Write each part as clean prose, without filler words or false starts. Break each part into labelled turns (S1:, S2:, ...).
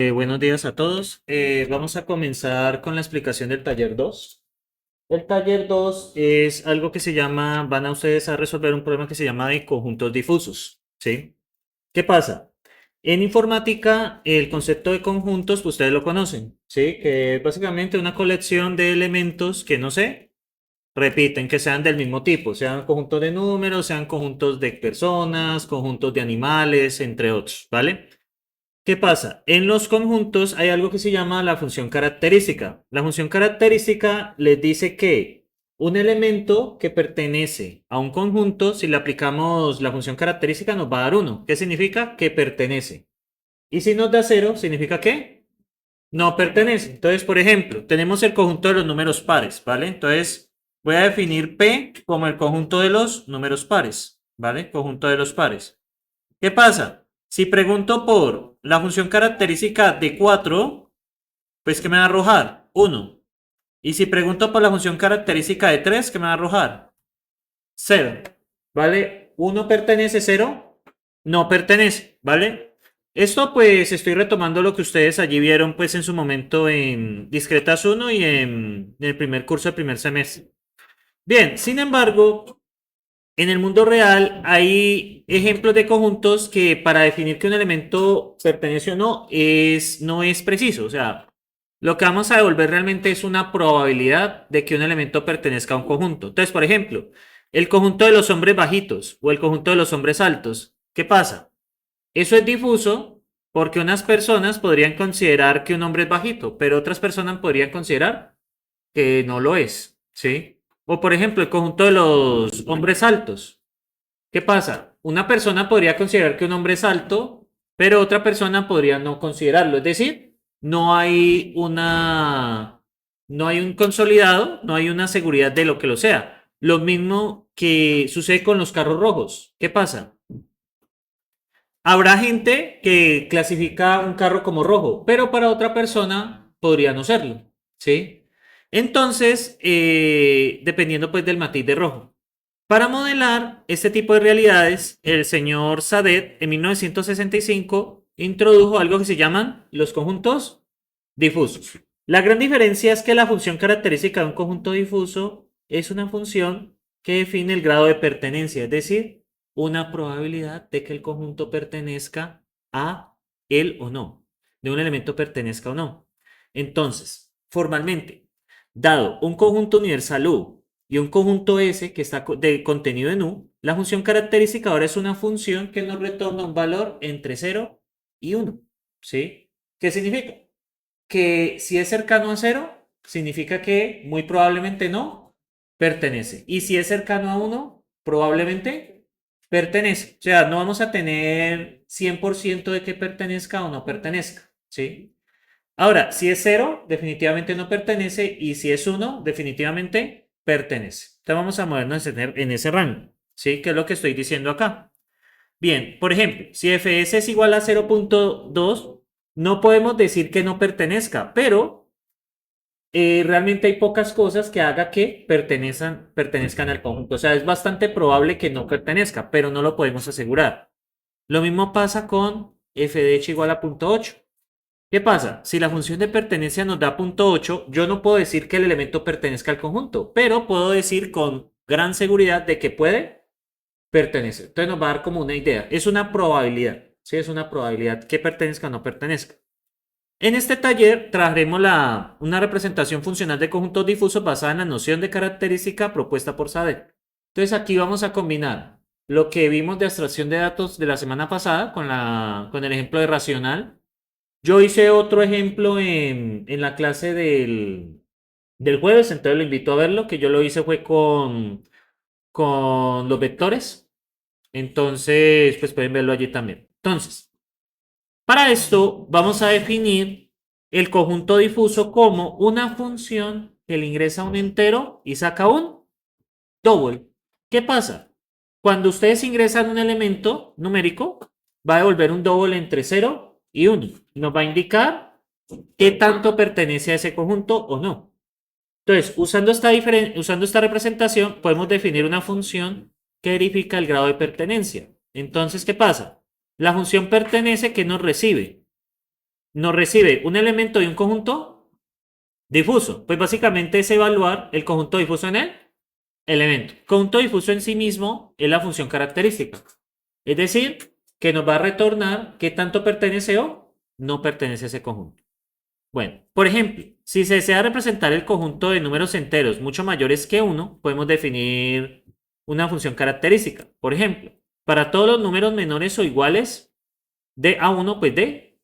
S1: Buenos días a todos. Vamos a comenzar con la explicación del taller 2. El taller 2 es algo que se llama, van a ustedes a resolver un problema que se llama de conjuntos difusos, ¿sí? ¿Qué pasa? En informática, el concepto de conjuntos, pues ustedes lo conocen, ¿sí? Que es básicamente una colección de elementos que no se repiten, que sean del mismo tipo, sean conjuntos de números, sean conjuntos de personas, conjuntos de animales, entre otros, ¿vale? ¿Qué pasa? En los conjuntos hay algo que se llama la función característica. La función característica les dice que un elemento que pertenece a un conjunto, si le aplicamos la función característica, nos va a dar uno. ¿Qué significa? Que pertenece. Y si nos da cero, significa que no pertenece. Entonces, por ejemplo, tenemos el conjunto de los números pares, ¿vale? Entonces, voy a definir P como el conjunto de los números pares, ¿vale? Conjunto de los pares. ¿Qué pasa? Si pregunto por la función característica de 4, pues ¿qué me va a arrojar? 1. Y si pregunto por la función característica de 3, ¿qué me va a arrojar? 0. ¿Vale? ¿1 pertenece? ¿0? No pertenece, ¿vale? Esto pues estoy retomando lo que ustedes allí vieron pues en su momento en Discretas 1 y en el primer curso del primer semestre. Bien, sin embargo, en el mundo real hay ejemplos de conjuntos que para definir que un elemento pertenece o no no es preciso. O sea, lo que vamos a devolver realmente es una probabilidad de que un elemento pertenezca a un conjunto. Entonces, por ejemplo, el conjunto de los hombres bajitos o el conjunto de los hombres altos. ¿Qué pasa? Eso es difuso porque unas personas podrían considerar que un hombre es bajito, pero otras personas podrían considerar que no lo es, ¿sí? O por ejemplo, el conjunto de los hombres altos. ¿Qué pasa? Una persona podría considerar que un hombre es alto, pero otra persona podría no considerarlo. Es decir, no hay un consolidado, no hay una seguridad de lo que lo sea. Lo mismo que sucede con los carros rojos. ¿Qué pasa? Habrá gente que clasifica un carro como rojo, pero para otra persona podría no serlo, ¿sí? Entonces, dependiendo pues del matiz de rojo. Para modelar este tipo de realidades, el señor Sadet en 1965 introdujo algo que se llaman los conjuntos difusos. La gran diferencia es que la función característica de un conjunto difuso es una función que define el grado de pertenencia, es decir, una probabilidad de que el conjunto pertenezca a él o no, de un elemento pertenezca o no. Entonces, formalmente, dado un conjunto universal U y un conjunto S que está de contenido en U, la función característica ahora es una función que nos retorna un valor entre 0 y 1. ¿Sí? ¿Qué significa? Que si es cercano a 0, significa que muy probablemente no pertenece. Y si es cercano a 1, probablemente pertenece. O sea, no vamos a tener 100% de que pertenezca o no pertenezca. ¿Sí? Ahora, si es 0, definitivamente no pertenece. Y si es 1, definitivamente pertenece. Entonces vamos a movernos en ese rango. ¿Sí? Que es lo que estoy diciendo acá. Bien, por ejemplo, si fs es igual a 0.2, no podemos decir que no pertenezca, pero realmente hay pocas cosas que haga que pertenezcan al conjunto. O sea, es bastante probable que no pertenezca, pero no lo podemos asegurar. Lo mismo pasa con f de h igual a 0.8. ¿Qué pasa? Si la función de pertenencia nos da 0.8, yo no puedo decir que el elemento pertenezca al conjunto, pero puedo decir con gran seguridad de que puede pertenecer. Entonces nos va a dar como una idea. Es una probabilidad. Sí, es una probabilidad que pertenezca o no pertenezca. En este taller trajaremos una representación funcional de conjuntos difusos basada en la noción de característica propuesta por Sadet. Entonces aquí vamos a combinar lo que vimos de abstracción de datos de la semana pasada con el ejemplo de racional. Yo hice otro ejemplo en la clase del jueves, entonces lo invito a verlo, que yo lo hice fue con los vectores. Entonces, pues pueden verlo allí también. Entonces, para esto vamos a definir el conjunto difuso como una función que le ingresa un entero y saca un double. ¿Qué pasa? Cuando ustedes ingresan un elemento numérico, va a devolver un double entre 0 y 1. Nos va a indicar qué tanto pertenece a ese conjunto o no. Entonces, usando esta representación, podemos definir una función que verifica el grado de pertenencia. Entonces, ¿qué pasa? La función pertenece que nos recibe. nos recibe un elemento y un conjunto difuso. Pues básicamente es evaluar el conjunto difuso en el elemento. Conjunto difuso en sí mismo es la función característica. Es decir, que nos va a retornar qué tanto pertenece o no pertenece a ese conjunto. Bueno, por ejemplo, si se desea representar el conjunto de números enteros mucho mayores que 1, podemos definir una función característica. Por ejemplo, para todos los números menores o iguales de A1, pues de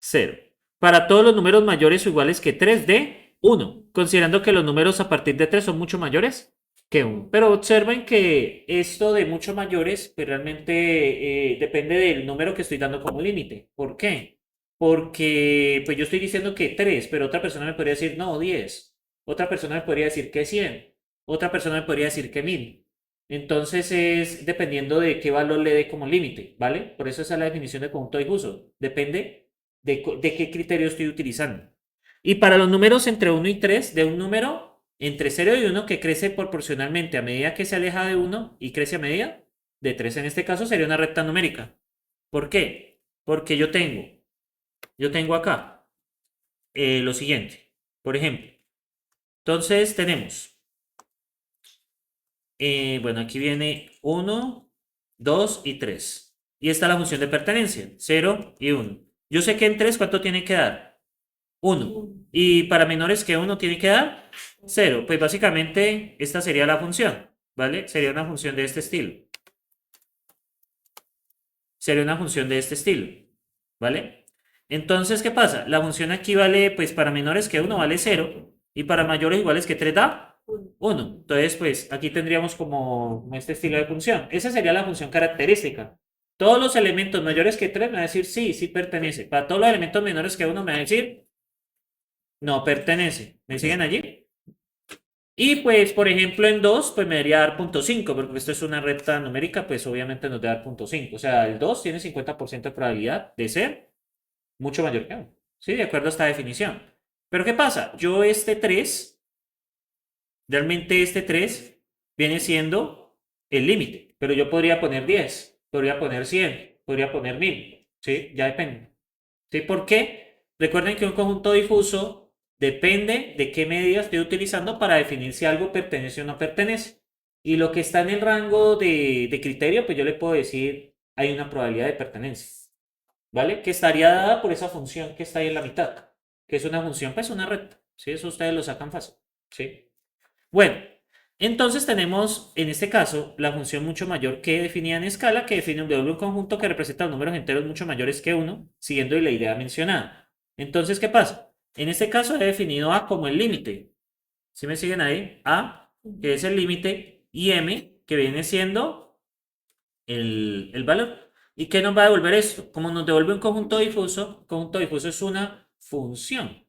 S1: 0. Para todos los números mayores o iguales que 3, de 1, considerando que los números a partir de 3 son mucho mayores que 1. Pero observen que esto de mucho mayores, pues realmente depende del número que estoy dando como límite. ¿Por qué? Porque pues yo estoy diciendo que 3, pero otra persona me podría decir no, 10. Otra persona me podría decir que 100. Otra persona me podría decir que 1000. Entonces es dependiendo de qué valor le dé como límite, ¿vale? Por eso esa es la definición de conjunto difuso. Depende de qué criterio estoy utilizando. Y para los números entre 1 y 3, de un número entre 0 y 1 que crece proporcionalmente a medida que se aleja de 1 y crece a medida de 3. En este caso sería una recta numérica. ¿Por qué? Porque yo tengo acá lo siguiente. Por ejemplo, entonces tenemos, bueno, aquí viene 1, 2 y 3. Y esta es la función de pertenencia, 0 y 1. Yo sé que en 3, ¿cuánto tiene que dar? 1. Y para menores que 1 tiene que dar 0. Pues básicamente esta sería la función, ¿vale? Sería una función de este estilo. Sería una función de este estilo, ¿vale? Entonces, ¿qué pasa? La función aquí vale, pues para menores que 1 vale 0 y para mayores iguales que 3 da 1. Entonces, pues aquí tendríamos como este estilo de función. Esa sería la función característica. Todos los elementos mayores que 3 me va a decir sí, sí pertenece. Para todos los elementos menores que 1 me va a decir no pertenece. ¿Me siguen allí? Y pues, por ejemplo, en 2, pues me debería dar 0.5, porque esto es una recta numérica, pues obviamente nos debe dar 0.5. O sea, el 2 tiene 50% de probabilidad de ser mucho mayor que 1. ¿Sí? De acuerdo a esta definición. Pero ¿qué pasa? Yo realmente este 3 viene siendo el límite, pero yo podría poner 10, podría poner 100, podría poner 1000. ¿Sí? Ya depende. ¿Sí? ¿Por qué? Recuerden que un conjunto difuso depende de qué medida estoy utilizando para definir si algo pertenece o no pertenece. Y lo que está en el rango de criterio, pues yo le puedo decir, hay una probabilidad de pertenencia, ¿vale? Que estaría dada por esa función que está ahí en la mitad, que es una función, pues una recta, ¿sí? Eso ustedes lo sacan fácil, ¿sí? Bueno, entonces tenemos, en este caso, la función mucho mayor que definida en escala, que define un conjunto que representa números enteros mucho mayores que 1, siguiendo la idea mencionada. Entonces, ¿qué pasa? En este caso he definido A como el límite. ¿Sí me siguen ahí? A, que es el límite, y M, que viene siendo el valor. ¿Y qué nos va a devolver esto? Como nos devuelve un conjunto difuso es una función.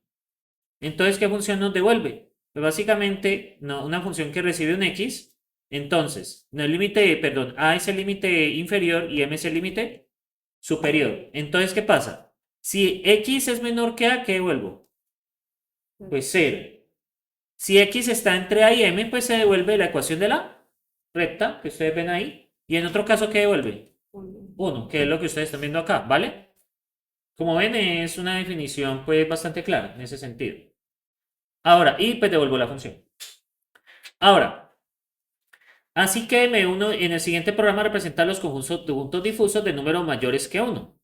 S1: Entonces, ¿qué función nos devuelve? Pues básicamente, una función que recibe un x. Entonces, no el límite, perdón, a es el límite inferior y m es el límite superior. Entonces, ¿qué pasa? Si x es menor que a, ¿qué devuelvo? Pues 0. Si x está entre a y m, pues se devuelve la ecuación de la recta, que ustedes ven ahí. Y en otro caso, ¿qué devuelve? 1, que es lo que ustedes están viendo acá, ¿vale? Como ven, es una definición pues bastante clara en ese sentido. Ahora, y pues devuelvo la función. Ahora, así que me uno en el siguiente programa a representar los conjuntos difusos de números mayores que 1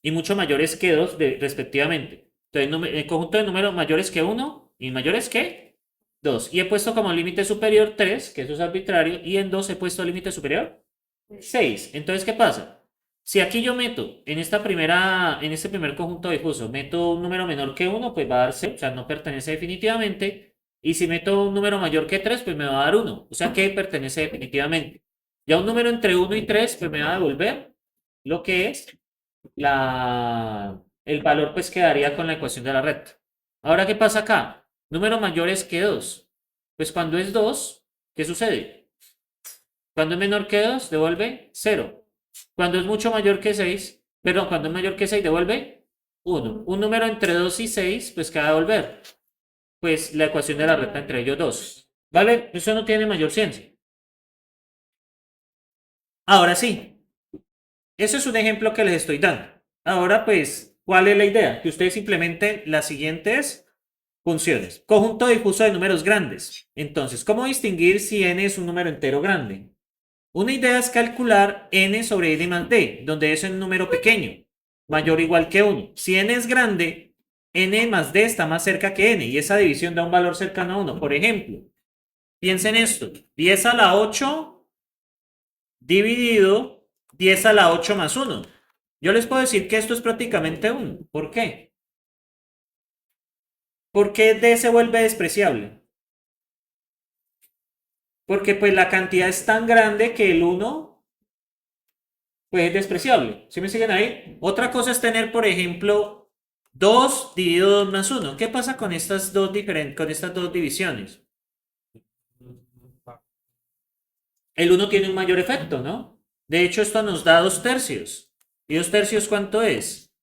S1: y mucho mayores que 2 respectivamente. Entonces, el conjunto de números mayores que 1 y mayores que 2. Y he puesto como límite superior 3, que eso es arbitrario, y en 2 he puesto límite superior 6. Entonces, ¿qué pasa? Si aquí yo meto en este primer conjunto difuso, meto un número menor que 1, pues va a dar 0, o sea, no pertenece definitivamente. Y si meto un número mayor que 3, pues me va a dar 1, o sea que pertenece definitivamente. Ya un número entre 1 y 3, pues me va a devolver lo que es el valor, pues quedaría con la ecuación de la recta. Ahora, ¿qué pasa acá? Números mayores que 2. Pues cuando es 2, ¿qué sucede? Cuando es menor que 2, devuelve 0. Cuando es mucho mayor que 6, perdón, cuando es mayor que 6, devuelve 1. Un número entre 2 y 6, pues ¿qué va a devolver? Pues la ecuación de la recta entre ellos dos. ¿Vale? Eso no tiene mayor ciencia. Ahora sí, eso es un ejemplo que les estoy dando. Ahora, pues, ¿Cuál es la idea? Que ustedes implementen las siguientes funciones. Conjunto difuso de números grandes. Entonces, ¿cómo distinguir si n es un número entero grande? Una idea es calcular n sobre n más d, donde es un número pequeño, mayor o igual que 1. Si n es grande, n más d está más cerca que n, y esa división da un valor cercano a 1. Por ejemplo, piensen esto, 10 a la 8 dividido 10 a la 8 más 1. Yo les puedo decir que esto es prácticamente 1. ¿Por qué? ¿Por qué d se vuelve despreciable? Porque pues la cantidad es tan grande que el 1 pues es despreciable. ¿Sí me siguen ahí? Otra cosa es tener, por ejemplo, 2 dividido 2 más 1. ¿Qué pasa con estas dos divisiones? El 1 tiene un mayor efecto, ¿no? De hecho, esto nos da 2 tercios. ¿Y 2 tercios cuánto es?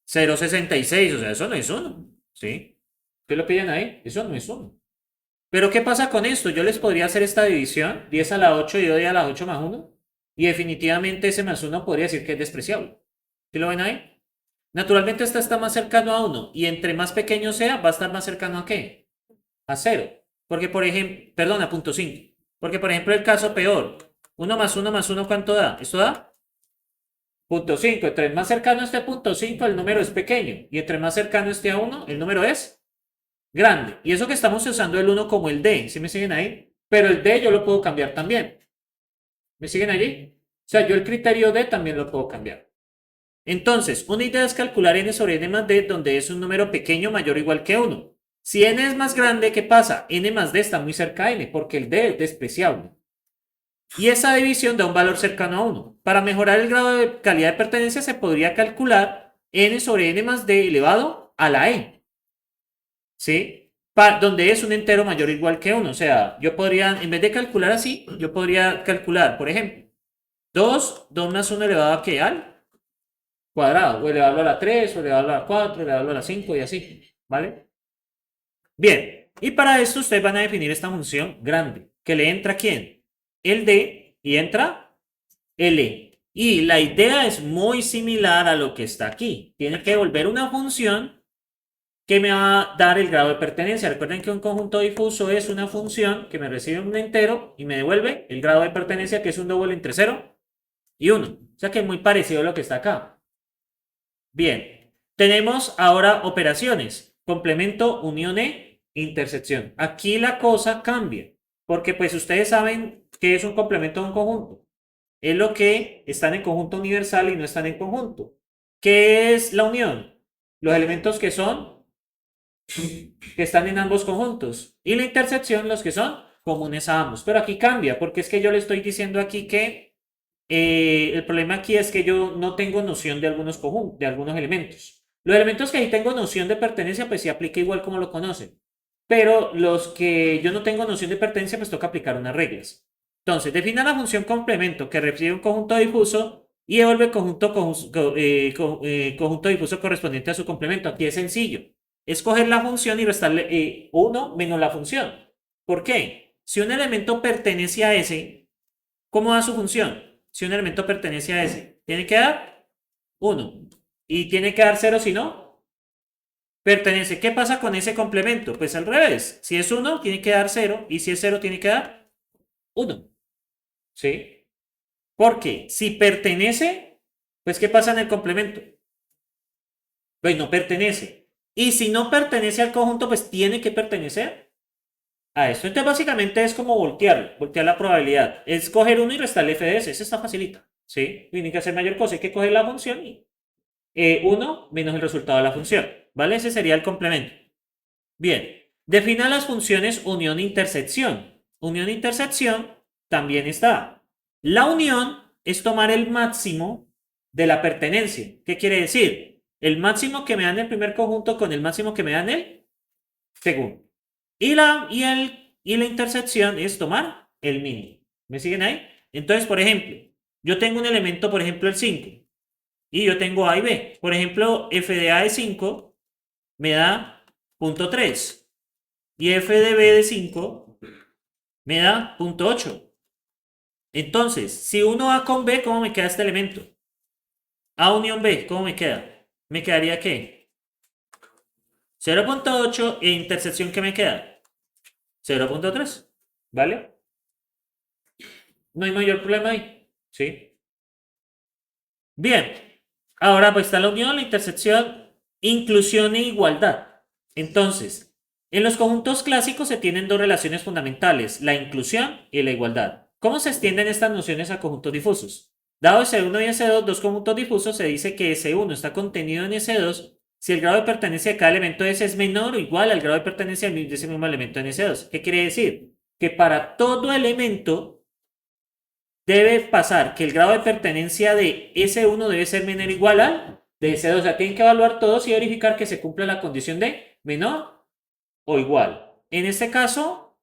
S1: 0,66. O sea, eso no es 1. ¿Sí? ¿Qué lo piden ahí? Eso no es 1. Pero ¿qué pasa con esto? Yo les podría hacer esta división, 10 a la 8 y 10 a la 8 más 1, y definitivamente ese más 1 podría decir que es despreciable. ¿Sí lo ven ahí? Naturalmente esta está más cercano a 1, y entre más pequeño sea, va a estar más cercano a ¿qué? A 0. Porque por ejemplo, perdón, a 0,5. Porque por ejemplo el caso peor, 1 más 1 más 1, ¿cuánto da? Esto da 0,5. Entre más cercano esté a 0,5, el número es pequeño, y entre más cercano esté a 1, el número es grande. Y eso que estamos usando el 1 como el D, ¿sí me siguen ahí? Pero el D yo lo puedo cambiar también. ¿Me siguen allí? O sea, yo el criterio D también lo puedo cambiar. Entonces, una idea es calcular n sobre n más d, donde es un número pequeño mayor o igual que 1. Si n es más grande, ¿qué pasa? N más d está muy cerca a n, porque el d es despreciable. Y esa división da un valor cercano a 1. Para mejorar el grado de calidad de pertenencia se podría calcular n sobre n más d elevado a la e. ¿Sí? Donde es un entero mayor o igual que 1. O sea, yo podría, en vez de calcular así, yo podría calcular, por ejemplo, 2 más 1 elevado a qué? Al cuadrado. O elevarlo a la 3, o elevarlo a la 4, elevarlo a la 5 y así. ¿Vale? Bien. Y para esto ustedes van a definir esta función grande. ¿Que le entra quién? El d y entra el e. Y la idea es muy similar a lo que está aquí. Tiene que volver una función que me va a dar el grado de pertenencia. Recuerden que un conjunto difuso es una función que me recibe un entero y me devuelve el grado de pertenencia, que es un doble entre 0 y 1. O sea que es muy parecido a lo que está acá. Bien, tenemos ahora operaciones. Complemento, unión e intersección. Aquí la cosa cambia, porque pues ustedes saben que es un complemento de un conjunto. Es lo que están en conjunto universal y no están en conjunto. ¿Qué es la unión? Los elementos que están en ambos conjuntos. Y la intersección, los que son comunes a ambos. Pero aquí cambia, porque es que yo le estoy diciendo aquí que el problema aquí es que yo no tengo noción de algunos conjuntos, de algunos elementos. Los elementos que ahí tengo noción de pertenencia, pues sí aplica igual como lo conocen. Pero los que yo no tengo noción de pertenencia, pues toca aplicar unas reglas. Entonces, defina la función complemento que recibe un conjunto difuso y devuelve el conjunto difuso correspondiente a su complemento. Aquí es sencillo. Escoger la función y restarle 1 menos la función. ¿Por qué? Si un elemento pertenece a S, ¿cómo da su función? Si un elemento pertenece a S, tiene que dar 1. Y tiene que dar 0 si no pertenece. ¿Qué pasa con ese complemento? Pues al revés. Si es 1, tiene que dar 0. Y si es 0, tiene que dar 1. ¿Sí? Porque si pertenece, pues ¿qué pasa en el complemento? Pues no pertenece. Y si no pertenece al conjunto, pues tiene que pertenecer a esto. Entonces básicamente es como voltear la probabilidad. Es coger 1 y restarle f de s. Eso está facilita. ¿Sí? Tiene que hacer mayor cosa. Hay que coger la función y 1 menos el resultado de la función. ¿Vale? Ese sería el complemento. Bien. Defina las funciones unión e intersección. Unión e intersección también está. La unión es tomar el máximo de la pertenencia. ¿Qué quiere decir? El máximo que me dan en el primer conjunto con el máximo que me dan en el segundo. Y la intersección es tomar el mínimo. ¿Me siguen ahí? Entonces, por ejemplo, yo tengo un elemento, por ejemplo, el 5. Y yo tengo A y B. Por ejemplo, f de A de 5 me da 0,3. Y f de B de 5 me da 0,8. Entonces, si uno A con B, ¿cómo me queda este elemento? A unión B, ¿cómo me queda? ¿Me quedaría qué? 0.8 e intersección, ¿qué me queda? 0.3, ¿vale? No hay mayor problema ahí, ¿sí? Bien, ahora pues está la unión, la intersección, inclusión e igualdad. Entonces, en los conjuntos clásicos se tienen dos relaciones fundamentales, la inclusión y la igualdad. ¿Cómo se extienden estas nociones a conjuntos difusos? Dado S1 y S2, dos conjuntos difusos, se dice que S1 está contenido en S2 si el grado de pertenencia de cada elemento de S es menor o igual al grado de pertenencia de ese mismo elemento en S2. ¿Qué quiere decir? Que para todo elemento debe pasar que el grado de pertenencia de S1 debe ser menor o igual al de S2. O sea, tienen que evaluar todos y verificar que se cumpla la condición de menor o igual. En este caso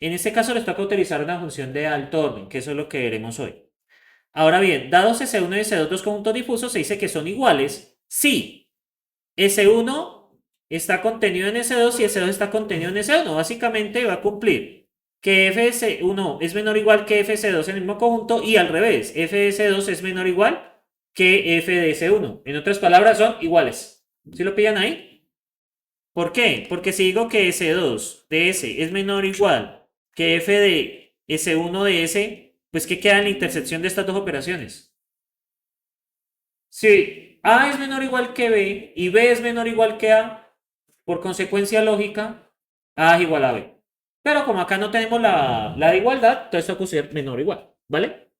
S1: les toca utilizar una función de alto orden, que eso es lo que veremos hoy. Ahora bien, dados S1 y S2, dos conjuntos difusos, se dice que son iguales si S1 está contenido en S2 y S2 está contenido en S1. Básicamente va a cumplir que Fs1 es menor o igual que Fs2 en el mismo conjunto y al revés, Fs2 es menor o igual que F de S1. En otras palabras, son iguales. ¿Sí lo pillan ahí? ¿Por qué? Porque si digo que S2 de S es menor o igual que F de S1 de S, pues ¿qué queda en la intersección de estas dos operaciones? Si A es menor o igual que B y B es menor o igual que A, por consecuencia lógica, A es igual a B. Pero como acá no tenemos la de igualdad, entonces esto puede ser menor o igual, ¿vale?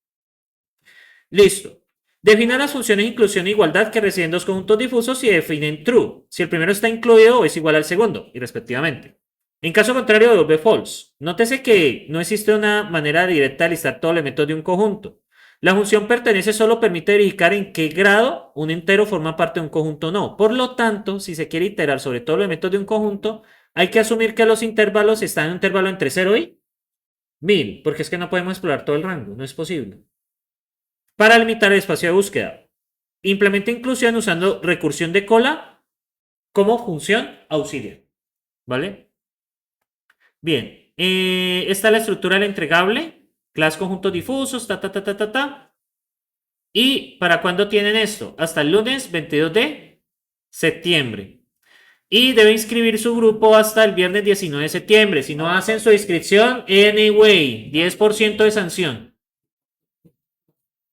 S1: Listo. Define las funciones de inclusión e igualdad que reciben dos conjuntos difusos y definen true, si el primero está incluido o es igual al segundo, y respectivamente. En caso contrario, devuelve false. Nótese que no existe una manera directa de listar todos los elementos de un conjunto. La función pertenece solo permite verificar en qué grado un entero forma parte de un conjunto o no. Por lo tanto, si se quiere iterar sobre todos los elementos de un conjunto, hay que asumir que los intervalos están en un intervalo entre 0 y 1000, porque es que no podemos explorar todo el rango, no es posible. Para limitar el espacio de búsqueda, implementa inclusión usando recursión de cola como función auxiliar. ¿Vale? Bien, esta es la estructura del entregable, class conjuntos difusos, ta. ¿Y para cuándo tienen esto? Hasta el lunes 22 de septiembre. Y debe inscribir su grupo hasta el viernes 19 de septiembre. Si no hacen su inscripción, anyway, 10% de sanción.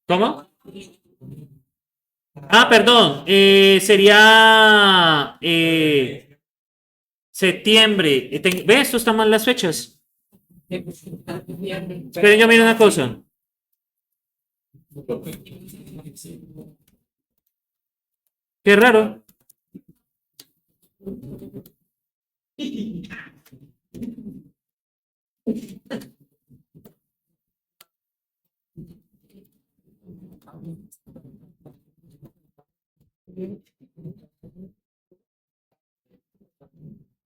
S1: ¿Cómo? Ah, perdón, sería septiembre. ¿Ve? Esto está mal las fechas. Esperen, yo miro una cosa. Qué raro.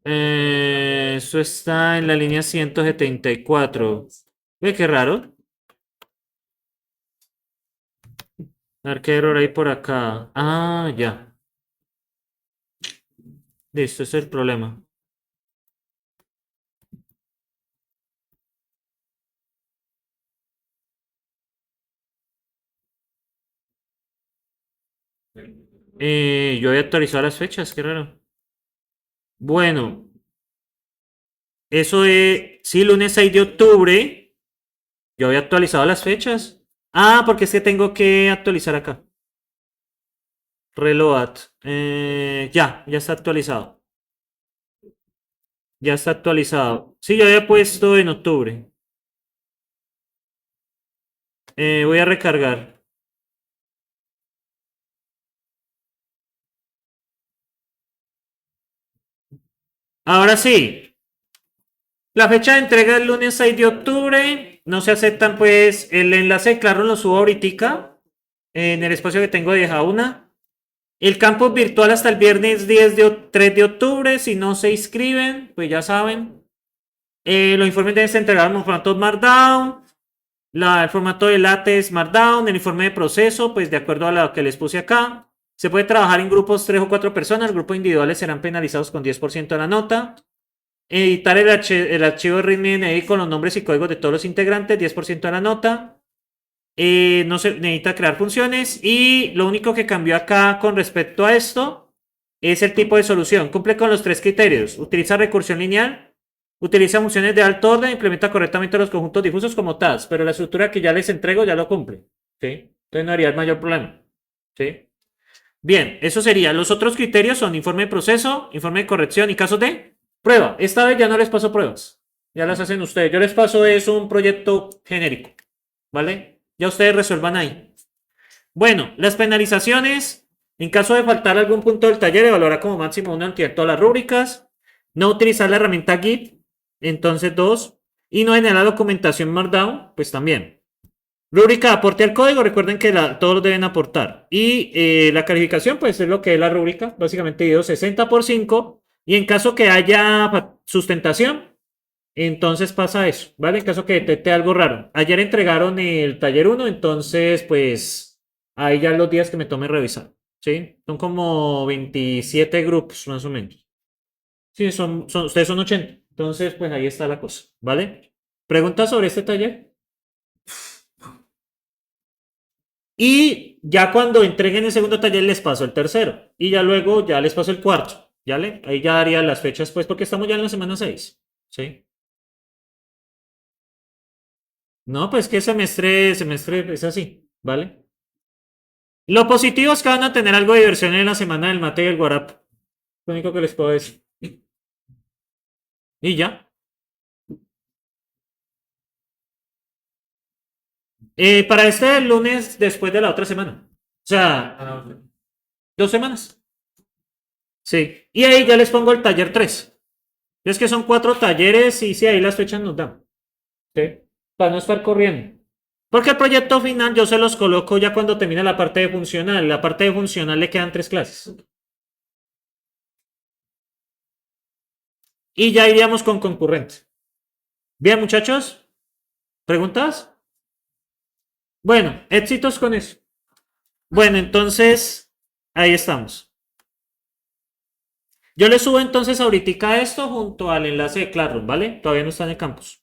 S1: Eso está en la línea 174. Ve qué raro. A ver qué error hay por acá. Ah, ya. Listo, ese es el problema. Yo había actualizado las fechas, qué raro. Bueno, eso es. Sí, lunes 6 de octubre. Yo había actualizado las fechas. Ah, porque es que tengo que actualizar acá. Reload. Ya está actualizado. Ya está actualizado. Sí, yo había puesto en octubre. Voy a recargar. Ahora sí. La fecha de entrega es el lunes 6 de octubre. No se aceptan, pues, el enlace, claro, lo subo ahorita. En el espacio que tengo de Jauna. El campus virtual hasta el viernes 3 de octubre. Si no se inscriben, pues ya saben. Los informes deben ser entregados en formato Markdown. El formato de látex Markdown. El informe de proceso, pues de acuerdo a lo que les puse acá. Se puede trabajar en grupos 3 o 4 personas. Grupos individuales serán penalizados con 10% de la nota. Editar el archivo README con los nombres y códigos de todos los integrantes, 10% de la nota. No se necesita crear funciones y lo único que cambió acá con respecto a esto es el tipo de solución. Cumple con los 3 criterios. Utiliza recursión lineal, utiliza funciones de alto orden, implementa correctamente los conjuntos difusos como tags, pero la estructura que ya les entrego ya lo cumple. ¿Sí? Entonces no haría el mayor problema. ¿Sí? Bien, eso sería. Los otros criterios son informe de proceso, informe de corrección y casos de prueba. Esta vez ya no les paso pruebas. Ya las hacen ustedes. Yo les paso es un proyecto genérico. ¿Vale? Ya ustedes resuelvan ahí. Bueno, las penalizaciones. En caso de faltar algún punto del taller, evaluará como máximo una entidad todas las rúbricas. No utilizar la herramienta Git. Entonces, 2. Y no generar documentación Markdown, pues también. Rúbrica, aporte al código. Recuerden que todos deben aportar. Y la calificación, pues es lo que es la rúbrica. Básicamente, dio 60 por 5. Y en caso que haya sustentación, entonces pasa eso, ¿vale? En caso que detecte algo raro. Ayer entregaron el taller 1, entonces, pues, ahí ya los días que me tome revisar, ¿sí? Son como 27 grupos, más o menos. Sí, ustedes son 80. Entonces, pues ahí está la cosa, ¿vale? ¿Preguntas sobre este taller? Y ya cuando entreguen el segundo taller les paso el tercero. Y ya luego ya les paso el cuarto, ¿vale? Ahí ya haría las fechas, pues, porque estamos ya en la semana 6, ¿sí? No, pues que semestre es así, ¿vale? Lo positivo es que van a tener algo de diversión en la semana del mate y el guarapo. Lo único que les puedo decir. Y ya. Para este lunes después de la otra semana. O sea, 2 semanas. Sí. Y ahí ya les pongo el taller 3. Es que son 4 talleres y sí, ahí las fechas nos dan. ¿Sí? Para no estar corriendo. Porque el proyecto final yo se los coloco ya cuando termine la parte de funcional. La parte de funcional le quedan 3 clases. Y ya iríamos con concurrente. Bien, muchachos. ¿Preguntas? Bueno, éxitos con eso. Bueno, entonces, ahí estamos. Yo le subo entonces ahorita esto junto al enlace de Classroom, ¿vale? Todavía no está en el campus.